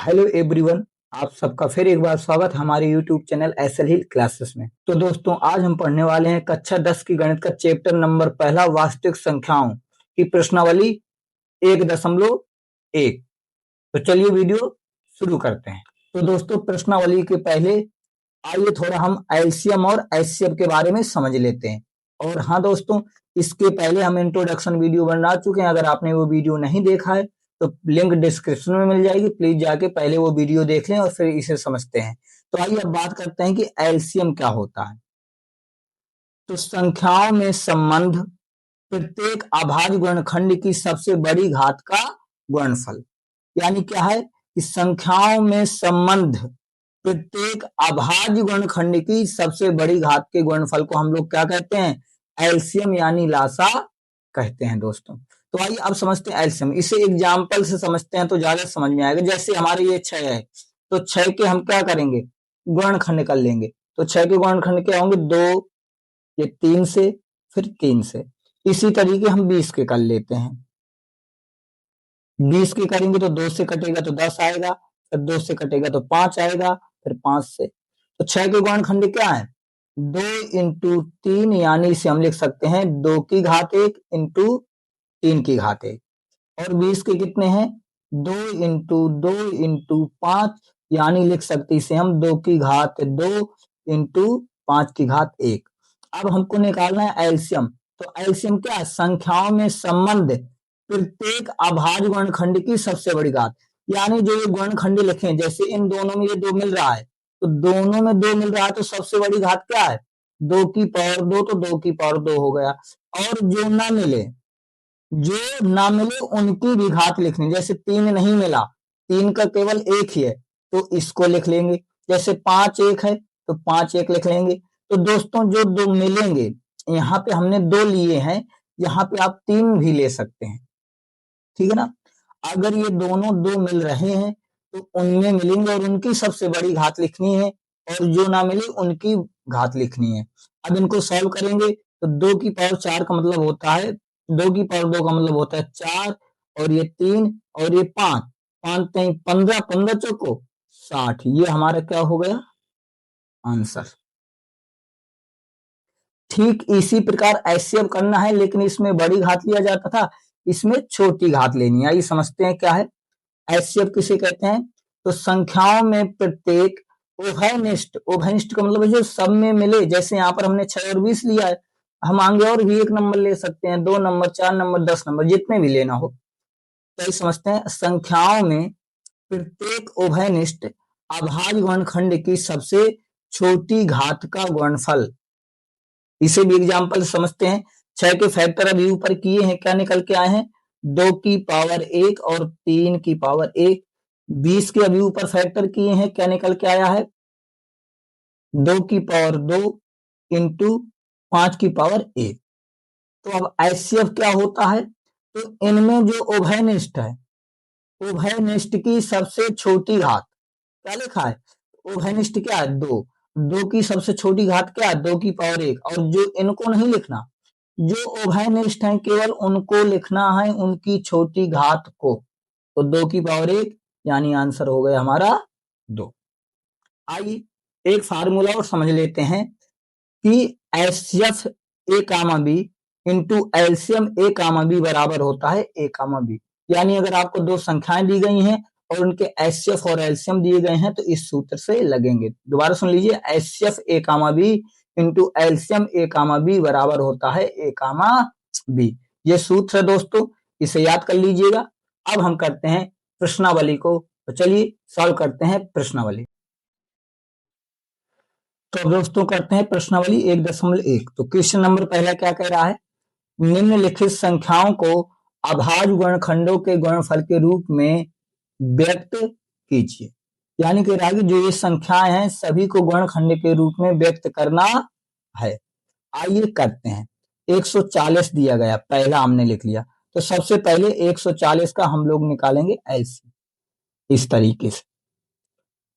Hello everyone, आप सबका फिर एक बार स्वागत हमारे यूट्यूब चैनल एसएल हिल क्लासेस में। तो दोस्तों, आज हम पढ़ने वाले हैं कक्षा 10 की गणित का चैप्टर नंबर पहला, वास्तविक संख्याओं की प्रश्नावली 1.1। तो चलिए वीडियो शुरू करते हैं। तो दोस्तों, प्रश्नावली के पहले आइए थोड़ा हम एलसीएम और एचसीएफ के बारे में समझ लेते हैं। और हाँ दोस्तों, इसके पहले हम इंट्रोडक्शन वीडियो बना चुके हैं। अगर आपने वो वीडियो नहीं देखा है तो लिंक डिस्क्रिप्शन में मिल जाएगी, प्लीज जाके पहले वो वीडियो देख लें और फिर इसे समझते हैं। तो आइए अब बात करते हैं कि एलसीएम क्या होता है। तो संख्याओं में संबंध प्रत्येक अभाज्य गुणनखंड की सबसे बड़ी घात का गुणनफल। यानी क्या है कि संख्याओं में संबंध प्रत्येक अभाज्य गुणनखंड की सबसे बड़ी घात के गुणनफल को हम लोग क्या कहते हैं? एलसीएम यानी लासा कहते हैं दोस्तों। तो आइए अब समझते हैं एलसीएम। इसे एग्जाम्पल से समझते हैं तो ज्यादा समझ में आएगा। जैसे हमारे ये 6 है, तो 6 के हम क्या करेंगे? गुणनखंड कर लेंगे। तो 6 के गुणनखंड क्या होंगे? 2, ये 3 से, फिर 3 से। इसी तरीके हम 20 के कर लेते हैं। 20 की करेंगे तो 2 से कटेगा तो 10 आएगा, फिर 2 से कटेगा तो 5 आएगा, फिर 5 से। तो 6 के गुणनखंड क्या है? 2 इंटू 3, यानी इसे हम लिख सकते हैं 2 की घात 1 इंटू 3 की घात 1। और 20 के कितने हैं? 2 इंटू 2 इंटू 5, यानी लिख सकते इसे हम 2 की घात 2 इंटू 5 की घात 1। अब हमको निकालना है एलसीएम। तो एलसीएम क्या है? संख्याओं में संबंध प्रत्येक अभाज्य गुणनखंड की सबसे बड़ी घात। यानी जो ये गुणनखंड लिखे, जैसे इन दोनों में ये 2 मिल रहा है, तो दोनों में 2 मिल रहा है, तो सबसे बड़ी घात क्या है? 2 की पावर 2, तो 2 की पावर 2 हो गया। और जो ना मिले उनकी भी घात लिखनी। जैसे 3 नहीं मिला, 3 का केवल 1 ही है, तो इसको लिख लेंगे। जैसे 5 1 है, तो 5 1 लिख लेंगे। तो दोस्तों, जो 2 मिलेंगे, यहाँ पे हमने 2 लिए हैं, यहाँ पे आप 3 भी ले सकते हैं, ठीक है ना। अगर ये दोनों 2 मिल रहे हैं तो उनमें मिलेंगे और उनकी सबसे बड़ी घात लिखनी है, और जो ना मिले उनकी घात लिखनी है। अब इनको सॉल्व करेंगे तो 2 की पावर 4 का मतलब होता है, 2 की पावर 2 का मतलब होता है 4, और ये 3 और ये 5, 5 3 15, 15 चौको 60। ये हमारा क्या हो गया? आंसर। ठीक इसी प्रकार ऐसे अब करना है, लेकिन इसमें बड़ी घात लिया जाता था, इसमें छोटी घात लेनी है। आइए समझते हैं क्या है एचसीएफ किसे कहते हैं। तो संख्याओं में प्रत्येक उभयनिष्ठ, उभयनिष्ठ का मतलब है जो सब में मिले। जैसे यहाँ पर हमने 6 और 20 लिया है, हम आगे और भी 1 नंबर ले सकते हैं, 2 नंबर, 4 नंबर, 10 नंबर, जितने भी लेना हो। तो ये समझते हैं संख्याओं में प्रत्येक उभयनिष्ठ अभाज्य गुणनखंड की सबसे छोटी घात का गुणनफल। इसे भी एग्जाम्पल समझते हैं। 6 के फैक्टर अभी ऊपर किए हैं, क्या निकल के आए हैं? 2 की पावर 1 और 3 की पावर 1। 20 के अभी ऊपर फैक्टर किए हैं, क्या निकल के आया है? 2 की पावर 2 इंटू 5 की पावर 1। तो अब एचसीएफ क्या होता है? तो इनमें जो उभयनिष्ठ है, उभयनिष्ठ की सबसे छोटी घात क्या लिखा है? उभयनिष्ठ क्या है? 2। 2 की सबसे छोटी घात क्या है? 2 की पावर 1। और जो इनको नहीं लिखना, जो उभयनिष्ठ हैं केवल उनको लिखना है, उनकी छोटी घात को। तो 2 की पावर 1, यानी आंसर हो गया हमारा 2। आइए एक फार्मूला और समझ लेते हैं कि एचसीएफ ए कामा बी इंटू एलसीएम ए कामा बी बराबर होता है ए कामा बी। यानी अगर आपको 2 संख्याएं दी गई हैं और उनके एचसीएफ और एलसीएम दिए गए हैं, तो इस सूत्र से लगेंगे। दोबारा सुन लीजिए, एचसीएफ ए कामा बी इंटू एलसीएम ए कामा बी बराबर होता है ए कामा बी। ये सूत्र है दोस्तों, इसे याद कर लीजिएगा। अब हम करते हैं प्रश्नावली को। तो चलिए सॉल्व करते हैं प्रश्नावली। तो दोस्तों करते हैं प्रश्नावली 1.1। तो क्वेश्चन नंबर पहला क्या कह रहा है? निम्नलिखित संख्याओं को अभाज्य गुणनखंडों के गुणनफल के रूप में व्यक्त कीजिए। यानी कि रागी जो ये संख्याएं हैं सभी को गुणनखंड के रूप में व्यक्त करना है। आइए करते हैं। 140 दिया गया, पहला हमने लिख लिया। तो सबसे पहले 140 का हम लोग निकालेंगे एलसीएम इस तरीके से।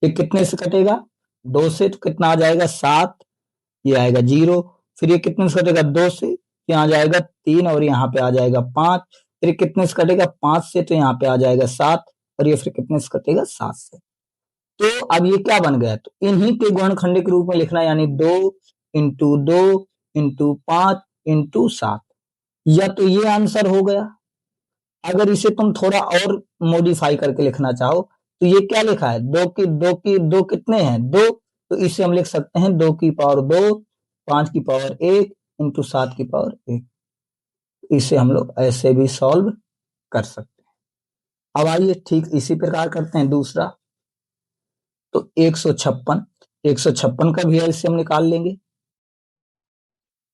ये कितने से कटेगा? 2 से, तो कितना आ जाएगा? 7। ये आएगा 0। फिर ये कितने से कटेगा? 2 से, यहाँ जाएगा 3 और यहाँ पे आ जाएगा 5। फिर कितने से कटेगा? 5 से, तो यहाँ पे आ जाएगा 7। और ये फिर कितने से कटेगा 7 से। तो अब ये क्या बन गया, तो इन्हीं के गुणनखंड के रूप में लिखना, यानी 2 × 2 × 5 × 7, या तो ये आंसर हो गया। अगर इसे तुम थोड़ा और मॉडिफाई करके लिखना चाहो तो ये क्या लिखा है, दो कितने हैं 2, तो इसे हम लिख सकते हैं 2 की पावर 2 5 की पावर 1 × 7 की पावर 1। इसे हम लोग ऐसे भी सॉल्व कर सकते हैं। अब आइए ठीक इसी प्रकार करते हैं दूसरा। तो 156 का भी ऐसे हम निकाल लेंगे।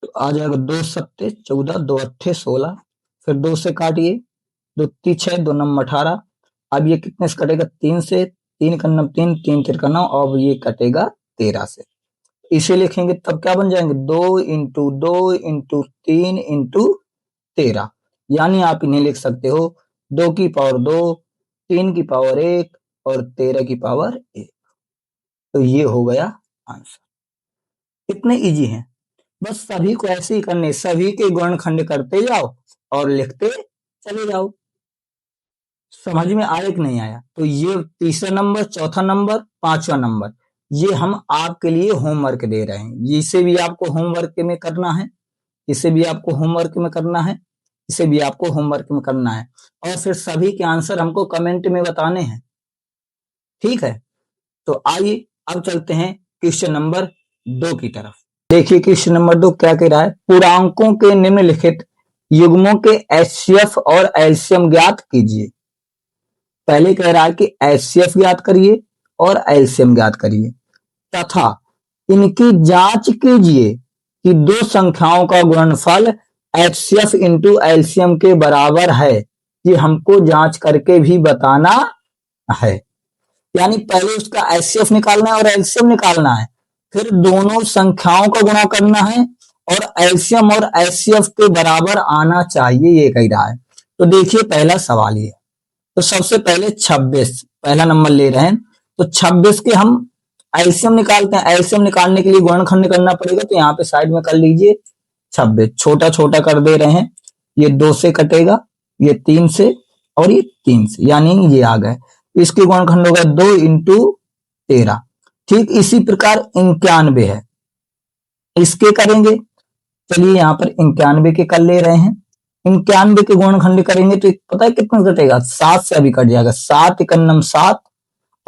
तो आ जाएगा 2 सत्ते 14 2 अट्ठे 16, फिर 2 से काटिए, 2 ती 6 2 नम 18। अब ये कितने से कटेगा, 3 से, 3 का नम 3 3 तिरका 9, अब ये कटेगा 13 से। इसे लिखेंगे तब क्या बन जाएंगे, 2 × 2 × 3 × 13, यानी आप इन्हें लिख सकते हो 2 की पावर 2 3 की पावर 1 और 13 की पावर 1। तो ये हो गया आंसर। कितने इजी हैं, बस सभी को ऐसे ही करने, सभी के गुणनखंड करते जाओ और लिखते चले जाओ। समझ में आया कि नहीं आया, तो ये तीसरा नंबर, चौथा नंबर, पांचवा नंबर, ये हम आपके लिए होमवर्क दे रहे हैं। इसे भी आपको होमवर्क में करना है, इसे भी आपको होमवर्क में करना है, इसे भी आपको होमवर्क में करना है, और फिर सभी के आंसर हमको कमेंट में बताने हैं, ठीक है। तो आइए अब चलते हैं क्वेश्चन नंबर 2 की तरफ। देखिए क्वेश्चन नंबर 2 क्या कह रहा है, पूर्णांकों के निम्नलिखित युग्मों के एचसीएफ और एलसीएम ज्ञात कीजिए। पहले कह रहा है कि एचसीएफ ज्ञात करिए और एलसीएम ज्ञात करिए, तथा इनकी जांच कीजिए कि दो संख्याओं का गुणनफल एचसीएफ इंटू एलसीएम के बराबर है। ये हमको जांच करके भी बताना है, यानी पहले उसका एचसीएफ निकालना है और एलसीएम निकालना है, फिर दोनों संख्याओं का गुणा करना है और एलसीएम और एचसीएफ के बराबर आना चाहिए, ये कह रहा है। तो देखिए पहला सवाल ये, तो सबसे पहले 26 पहला नंबर ले रहे हैं, तो 26 के हम एलसीएम निकालते हैं। एलसीएम निकालने के लिए गुणनखंड करना पड़ेगा, तो यहाँ पे साइड में कर लीजिए 26, छोटा छोटा कर दे रहे हैं, ये 2 से कटेगा, ये 3 से और ये 3 से, यानी ये आ गए। इसके गुणनखंड होगा 2 × 13। ठीक इसी प्रकार 91 है, इसके करेंगे। चलिए यहाँ पर 91 के कर ले रहे हैं, 91 के गुणनखंड करेंगे तो पता है कितना कटेगा, 7 से अभी कट जाएगा, 7 × 9 7,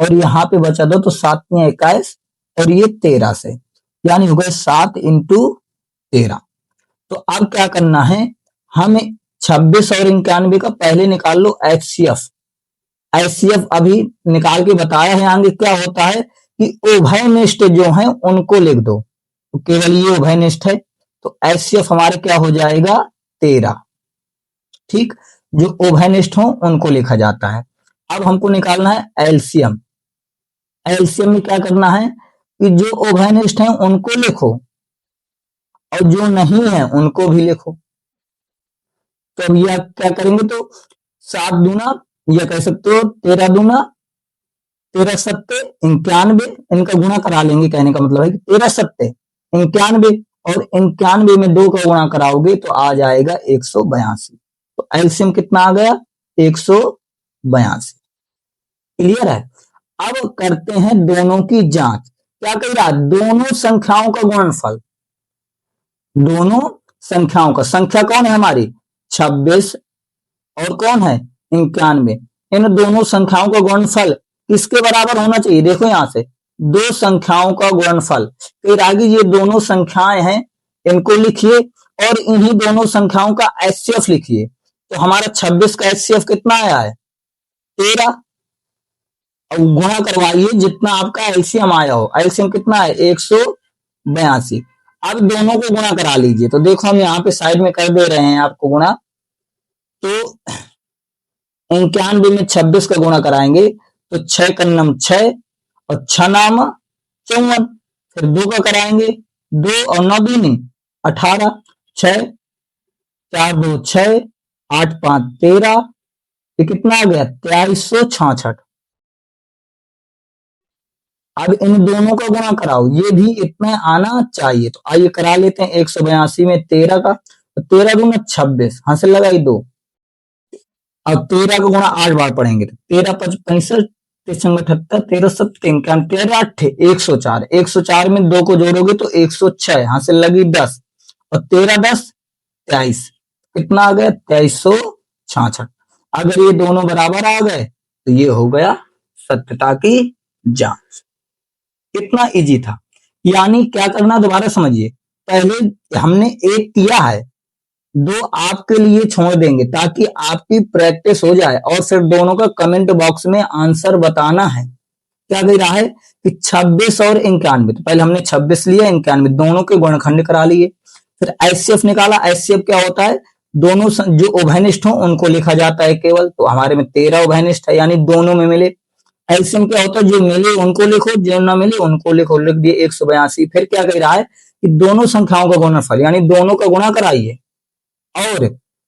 और यहाँ पे बचा दो तो 7 × 21 और ये 13 से, यानी हो गए 7 × 13। तो अब क्या करना है, हमें 26 और 91 का पहले निकाल लो एचसीएफ। एचसीएफ अभी निकाल के बताया है, आगे क्या होता है कि उभयनिष्ठ जो है उनको लिख दो, तो केवल ये उभयनिष्ठ है, तो एचसीएफ हमारे क्या हो जाएगा 13। ठीक, जो उभयनिष्ठ हो उनको लिखा जाता है। अब हमको निकालना है एलसीएम। एलसीएम में क्या करना है कि जो उभयनिष्ठ हैं उनको लिखो और जो नहीं है उनको भी लिखो। तो अब यह क्या करेंगे, तो 7 दूना, या कह सकते हो 13 दूना 13 सत्ते 91, इनका गुणा करा लेंगे, कहने का मतलब है कि 13 सत्ते 91, और 91 में 2 का गुणा कराओगे तो आ जाएगा 182। तो एलसीएम कितना आ गया 182। क्लियर है। अब करते हैं दोनों की जांच। क्या कह रहा है, दोनों संख्याओं का गुणनफल, दोनों संख्याओं का, संख्या कौन है हमारी 26 और कौन है 91, इन दोनों संख्याओं का गुणनफल किसके बराबर होना चाहिए। देखो यहां से दो संख्याओं का गुणनफल, फिर आगे ये दोनों संख्याएं हैं इनको लिखिए और इन्हीं दोनों संख्याओं का एचसीएफ लिखिए। तो हमारा 26 का एचसीएफ कितना आया है 13, और गुणा करवाइए जितना आपका एलसीएम आया हो। एलसीएम कितना है 182। अब दोनों को गुणा करा लीजिए, तो देखो हम यहाँ पे साइड में कर दे रहे हैं आपको गुणा। तो 91 में 26 का गुणा कराएंगे तो 6 का नम 6 और 6 नाम 54, फिर 2 का कराएंगे 2 और 9 दूनी 18, 6 4 2 6 8 5 13, ये कितना आ गया 2366। अब इन दोनों का गुणा कराओ, ये भी इतना आना चाहिए। तो आइए करा लेते हैं 182 में 13 का, तो 13 दूना 26, हासिल लगाई 2, अब 13 का गुणा 8 बार पढ़ेंगे तो 13 5 65, 13 78, 13 7 91, 13 8 104, 104 में 2 को जोड़ोगे तो 106, यहां से लगी 10 और 13 10 23, कितना आ गया 2366। अगर ये दोनों बराबर आ गए तो ये हो गया सत्यता की जांच। कितना इजी था। यानी क्या करना दोबारा समझिए, पहले हमने एक किया है, दो आपके लिए छोड़ देंगे ताकि आपकी प्रैक्टिस हो जाए और फिर दोनों का कमेंट बॉक्स में आंसर बताना है। क्या कह रहा है कि 26 और 91, तो पहले हमने 26 लिया, 91 दोनों के गुणनखंड करा लिए, फिर एचसीएफ निकाला। एचसीएफ क्या होता है, दोनों जो उभयनिष्ठ हो उनको लिखा जाता है केवल, तो हमारे में 13 उभयनिष्ठ है यानी दोनों में मिले। एलसीएम क्या होता है, जो मिले उनको लिखो, जो ना मिले उनको लिखो, लिख दिए 182। फिर क्या कह रहा है कि दोनों संख्याओं का गुणनफल यानी दोनों का गुणा कराइए और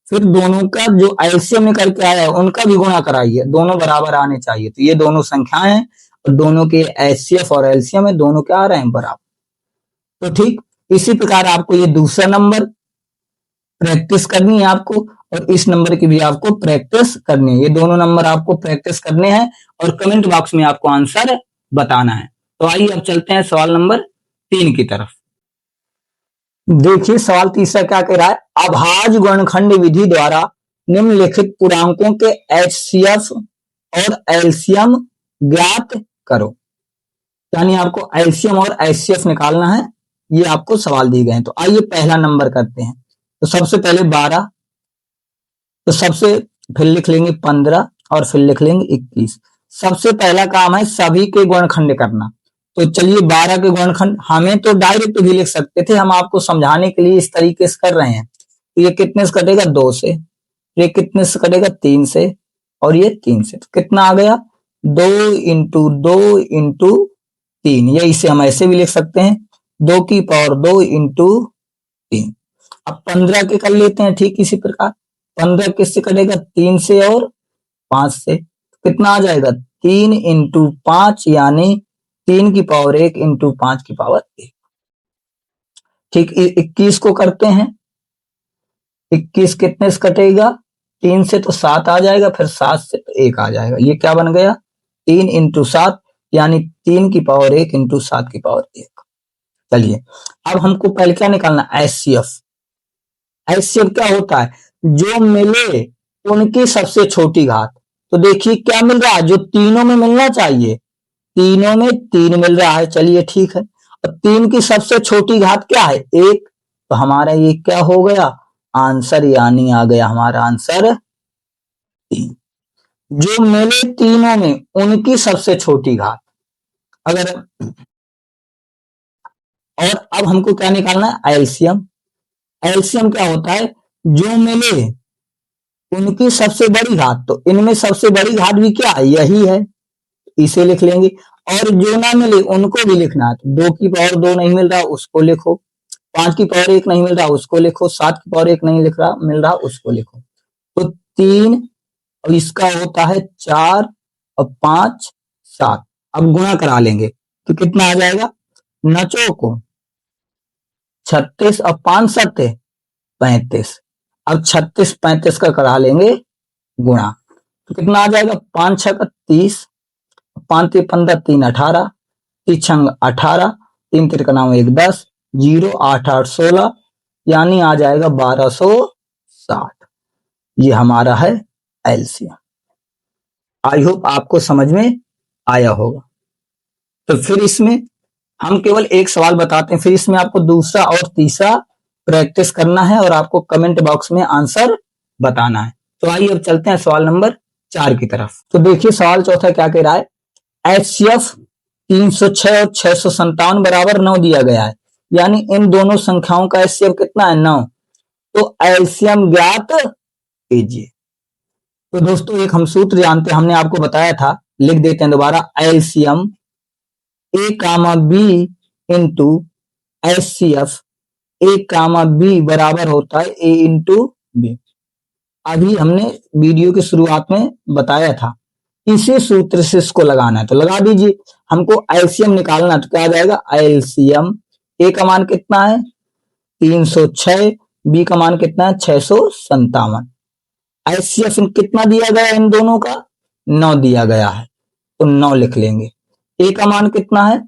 फिर दोनों का जो एलसीएम निकल के आया है उनका भी गुणा कराइए, दोनों बराबर आने चाहिए। तो ये दोनों संख्याएं हैं और दोनों के एचसीएफ और एलसीएम है, दोनों क्या आ रहे हैं बराबर। तो ठीक इसी प्रकार आपको ये दूसरा नंबर प्रैक्टिस करनी है आपको और इस नंबर की भी आपको प्रैक्टिस करनी है। ये दोनों नंबर आपको प्रैक्टिस करने हैं और कमेंट बॉक्स में आपको आंसर बताना है। तो आइए अब चलते हैं सवाल नंबर 3 की तरफ। देखिए सवाल तीसरा क्या कह रहा है, अभाज्य गुणनखंड विधि द्वारा निम्नलिखित पूर्णांकों के एचसीएफ और एलसीएम ज्ञात करो। यानी आपको एलसीएम और एचसीएफ निकालना है, ये आपको सवाल दिए गए हैं। तो आइए पहला नंबर करते हैं। तो सबसे पहले 12, तो सबसे फिर लिख लेंगे 15 और फिर लिख लेंगे 21। सबसे पहला काम है सभी के गुणनखंड करना। तो चलिए 12 के गुणनखंड हमें तो डायरेक्ट भी लिख सकते थे, हम आपको समझाने के लिए इस तरीके से कर रहे हैं। तो ये कितने से कटेगा 2 से, ये कितने से कटेगा 3 से और ये 3 से। तो कितना आ गया 2 इंटू 2 इंटू 3, या इसे हम ऐसे भी लिख सकते हैं 2 की पावर 2 इंटू 3। अब 15 के कर लेते हैं ठीक इसी प्रकार। 15 किससे कटेगा 3 से और 5 से। कितना आ जाएगा 3 इंटू 5 यानी 3 की पावर 1 इंटू 5 की पावर 1। ठीक 21 को करते हैं। 21 कितने से कटेगा 3 से तो 7 आ जाएगा, फिर 7 से तो 1 आ जाएगा। ये क्या बन गया 3 इंटू 7 यानी 3 की पावर 1 इंटू 7 की पावर 1। चलिए अब हमको पहले क्या निकालना एचसीएफ। एचसीएफ क्या होता है, जो मिले उनकी सबसे छोटी घात। तो देखिए क्या मिल रहा है, जो तीनों में मिलना चाहिए, तीनों में 3 मिल रहा है। चलिए ठीक है, और 3 की सबसे छोटी घात क्या है 1, तो हमारा ये क्या हो गया आंसर, यानी आ गया हमारा आंसर 3। जो मिले तीनों में उनकी सबसे छोटी घात। अगर और अब हमको क्या निकालना है एलसीएम। एलसीएम क्या होता है, जो मिले उनकी सबसे बड़ी घात। तो इनमें सबसे बड़ी घात भी क्या है यही है, इसे लिख लेंगे। और जो ना मिले उनको भी लिखना है। तो 2 की पावर 2 नहीं मिल रहा उसको लिखो, 5 की पावर 1 नहीं मिल रहा उसको लिखो, 7 की पावर 1 नहीं मिल रहा उसको लिखो। तो 3 और इसका होता है 4 और 5 7। अब गुणा करा लेंगे तो कितना आ जाएगा, नचो को 36 और 5 7 35। अब 36 35 का करा लेंगे गुणा, तो कितना आ जाएगा 5 6 30, 5 3 15 3 18, 3 6 18, 3 3 का नाम 1 10, 0 8 8 16 यानी आ जाएगा 1260। ये हमारा है एलसीएम। आई होप आपको समझ में आया होगा। तो फिर इसमें हम केवल एक सवाल बताते हैं, फिर इसमें आपको दूसरा और तीसरा प्रैक्टिस करना है और आपको कमेंट बॉक्स में आंसर बताना है। तो आइए अब चलते हैं सवाल नंबर 4 की तरफ। तो देखिए सवाल चौथा क्या कह रहा है, एचसीएफ 306 और 657 बराबर 9 दिया गया है, यानी इन दोनों संख्याओं का एचसीएफ कितना है 9। तो एलसीएम ज्ञात कीजिए। तो दोस्तों एक हम सूत्र जानते हैं, हमने आपको बताया था, लिख देते हैं दोबारा। एलसीएम ए कामा बी इंटू एचसीएफ ए कामा बी बराबर होता है ए इंटू बी। अभी हमने वीडियो की शुरुआत में बताया था, इसी सूत्र से इसको लगाना है। तो लगा दीजिए। हमको एलसीएम निकालना है तो क्या आ जाएगा एलसीएम ए का मान कितना है 306, बी का मान कितना है 657। HCF कितना दिया गया है इन दोनों का, 9 दिया गया है, तो 9 लिख लेंगे। ए का मान कितना है,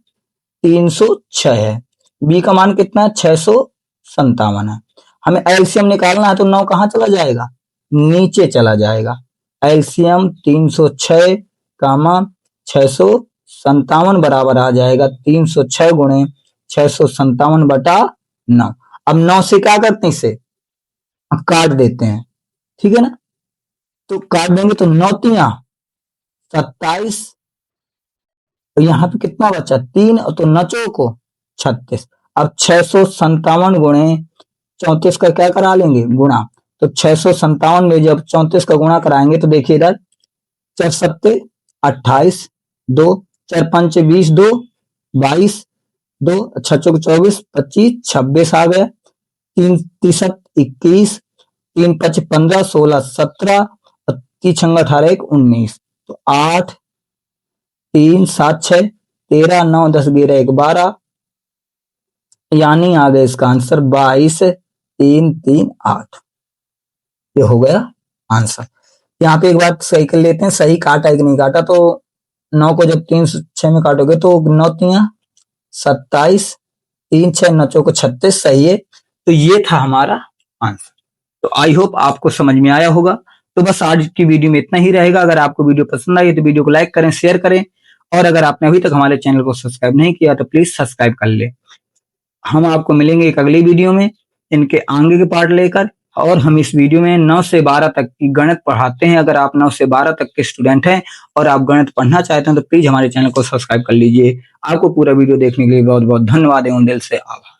306 है। बी का मान कितना है, 657 है। हमें एलसीएम निकालना है, तो 9 कहां चला जाएगा, नीचे चला जाएगा। एलसीएम 306 कामा 657 बराबर आ जाएगा 306 गुणे 657 बटा 9। अब 9 से क्या करते हैं, इसे काट देते हैं, ठीक है ना। तो काट देंगे तो 9 तिया 27, तो यहाँ पे कितना बचा 3, तो नचो को 36। अब 657 गुणे 34 का क्या करा लेंगे, गुणा। तो 657 में जब 34 का गुणा कराएंगे तो देखिए इधर 4 सत्ते 28, 2 4 5 20, 2 22, 2 6 चौक 24, 25 26 आ गया। 3 तिसत 21, 3 5 15, 16 17, 3 6 18 1 19, तो 8 3 7 6 13 9 10 11 1 12, यानी आ गया इसका आंसर 22 3 3 8। ये हो गया आंसर। यहाँ पे एक बात सही कर लेते हैं, सही काटा है कि नहीं काटा। तो 9 को जब 3 6 में काटोगे तो 9 तिया 27, 3 6 9 चौको 36 सही है। तो ये था हमारा आंसर। तो आई होप आपको समझ में आया होगा। तो बस आज की वीडियो में इतना ही रहेगा। अगर आपको वीडियो पसंद आई तो वीडियो को लाइक करें, शेयर करें, और अगर आपने अभी तक हमारे चैनल को सब्सक्राइब नहीं किया तो प्लीज सब्सक्राइब कर ले। हम आपको मिलेंगे एक अगली वीडियो में इनके आगे के पार्ट लेकर। और हम इस वीडियो में 9 से 12 तक की गणित पढ़ाते हैं। अगर आप 9 से 12 तक के स्टूडेंट हैं और आप गणित पढ़ना चाहते हैं तो प्लीज हमारे चैनल को सब्सक्राइब कर लीजिए। आपको पूरा वीडियो देखने के लिए बहुत बहुत धन्यवाद एवं दिल से आभार।